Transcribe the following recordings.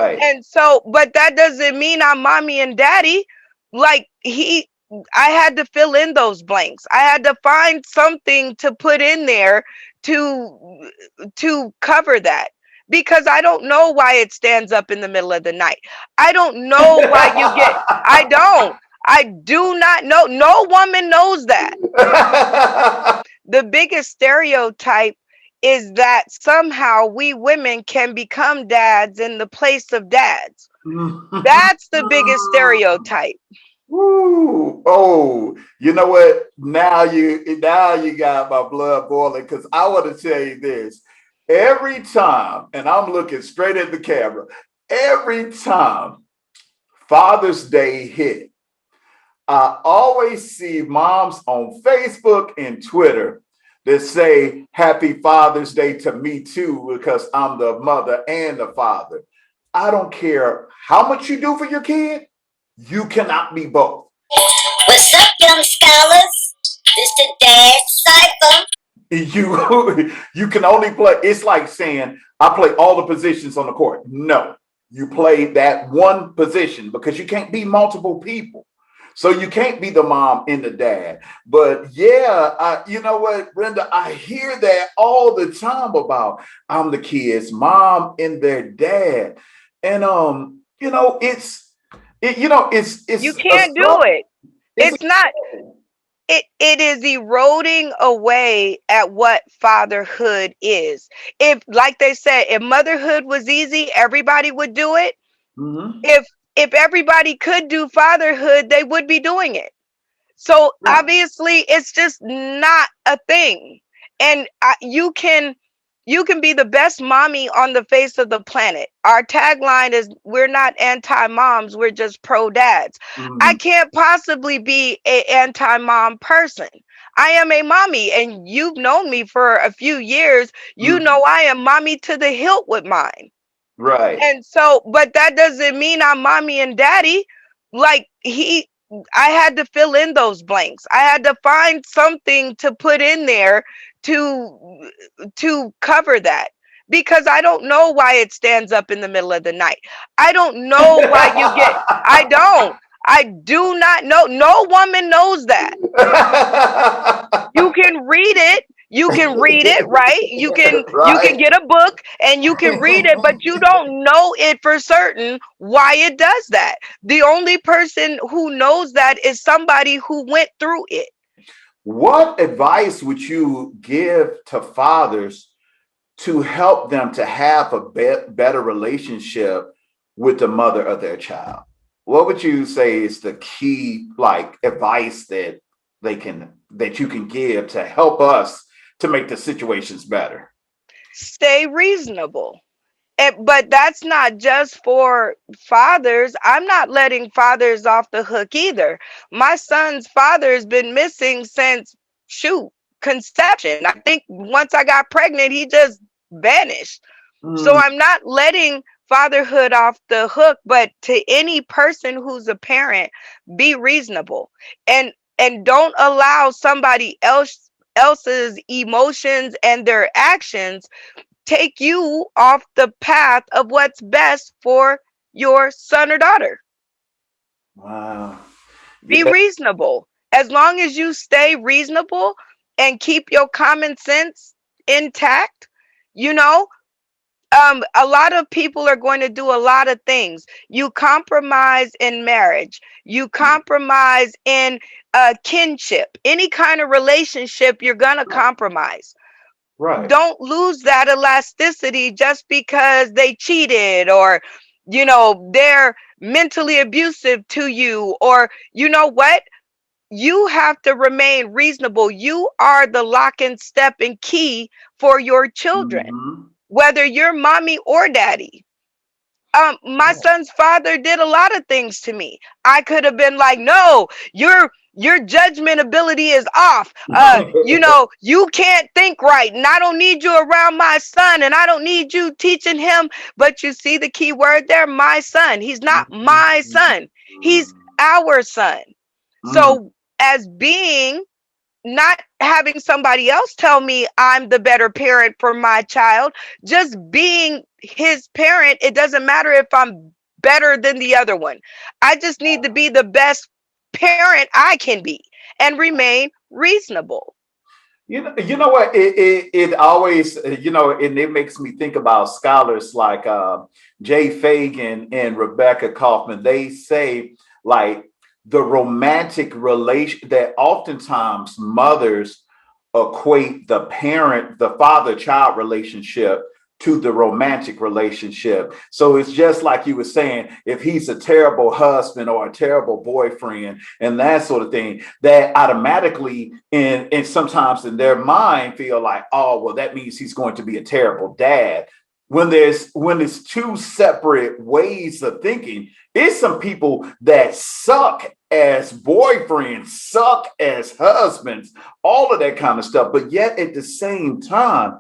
Right. And so, but that doesn't mean I'm mommy and daddy. Like I had to fill in those blanks. I had to find something to put in there to cover that, because I don't know why it stands up in the middle of the night. I don't know why you get. I don't. I do not know. No woman knows that. The biggest stereotype is that somehow we women can become dads in the place of dads. That's the biggest stereotype. Woo. Oh, you know what? Now you got my blood boiling because I want to tell you this. Every time, and I'm looking straight at the camera, every time Father's Day hit, I always see moms on Facebook and Twitter that say Happy Father's Day to me too, because I'm the mother and the father. I don't care how much you do for your kid, you cannot be both. What's up, young scholars? This the Dad Cypher. You can only play. It's like saying I play all the positions on the court. No, you play that one position because you can't be multiple people. So you can't be the mom and the dad. But yeah, you know what, Brenda, I hear that all the time about I'm the kid's mom and their dad. And You it's a can't do it. it's It's not. It is eroding away at what fatherhood is. If, like they said, if motherhood was easy, everybody would do it. Mhm. If everybody could do fatherhood, they would be doing it. So Right. obviously, it's just not a thing. And you can be the best mommy on the face of the planet. Our tagline is we're not anti-moms, we're just pro-dads. I Mhm. can't possibly be a anti-mom person. I am a mommy, and you've known me for a few years. You Mhm. know I am mommy to the hilt with mine. Right. And so, but that doesn't mean I'm mommy and daddy. Like I had to fill in those blanks. I had to find something to put in there to cover that, because I don't know why it stands up in the middle of the night. I don't know why you get. I don't. I do not know. No woman knows that. You can read it. You can read it, right? You can Right. get a book and you can read it, but you don't know it for certain why it does that. The only person who knows that is somebody who went through it. What advice would you give to fathers to help them to have a better relationship with the mother of their child? What would you say is the key like advice that you can give to help us to make the situations better? Stay reasonable. But that's not just for fathers. I'm not letting fathers off the hook either. My son's father has been missing since, shoot, conception. I think once I got pregnant, he just vanished. So Mm, I'm not letting fatherhood off the hook, but to any person who's a parent, be reasonable, and don't allow somebody else's emotions and their actions take you off the path of what's best for your son or daughter. wow. Be Yeah. reasonable. As long as you stay reasonable and keep your common sense intact, you know, a lot of people are going to do a lot of things. You compromise in marriage, you compromise in kinship, any kind of relationship, you're going to compromise. Right. Don't lose that elasticity just because they cheated, or they're mentally abusive to you, or you know what, you have to remain reasonable. You are the lock and step and key for your children, Hmm. whether you're mommy or daddy. My Yeah. son's father did a lot of things to me. I could have been like, no, your judgment ability is off. You can't think right, and I don't need you around my son, and I don't need you teaching him. But you see the key word there, my son. He's not my son. He's our son. Mm. So as being, not having somebody else tell me I'm the better parent for my child, just being his parent, it doesn't matter if I'm better than the other one. I just need to be the best parent I can be and remain reasonable. You know what? It always, and it makes me think about scholars like Jay Fagan and Rebecca Kaufman. They say like the romantic relation that oftentimes mothers equate the father-child relationship to the romantic relationship. So it's just like you were saying, if he's a terrible husband or a terrible boyfriend and that sort of thing, that automatically and sometimes in their mind feel like, oh, well, that means he's going to be a terrible dad. When it's two separate ways of thinking, it's some people that suck as boyfriends, suck as husbands, all of that kind of stuff. But yet at the same time,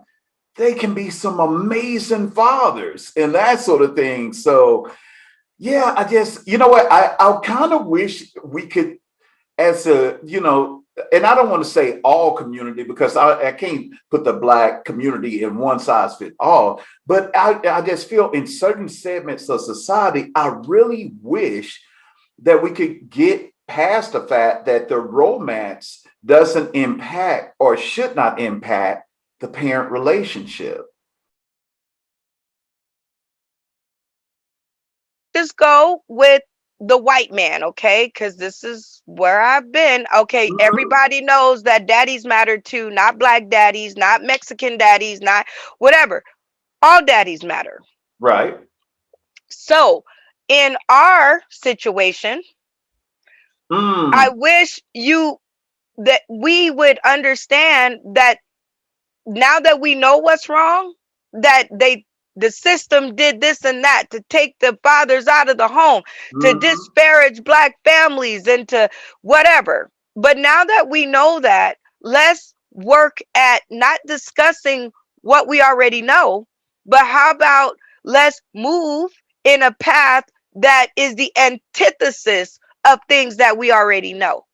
they can be some amazing fathers and that sort of thing. So yeah, I just, you know what, I kind of wish we could, as a, and I don't want to say all community because I can't put the Black community in one size fit all, but I just feel in certain segments of society, I really wish that we could get past the fact that the romance doesn't impact or should not impact the parent relationship. Just go with the white man, okay? Because this is where I've been. Okay, Mhm. everybody knows that daddies matter too, not black daddies, not Mexican daddies, not whatever. All daddies matter. Right. So, in our situation, I Mm. wish you that we would understand that now that we know what's wrong, that the system did this and that to take the fathers out of the home, to Mhm. disparage black families and to whatever. But now that we know that, let's work at not discussing what we already know, but how about let's move in a path that is the antithesis of things that we already know.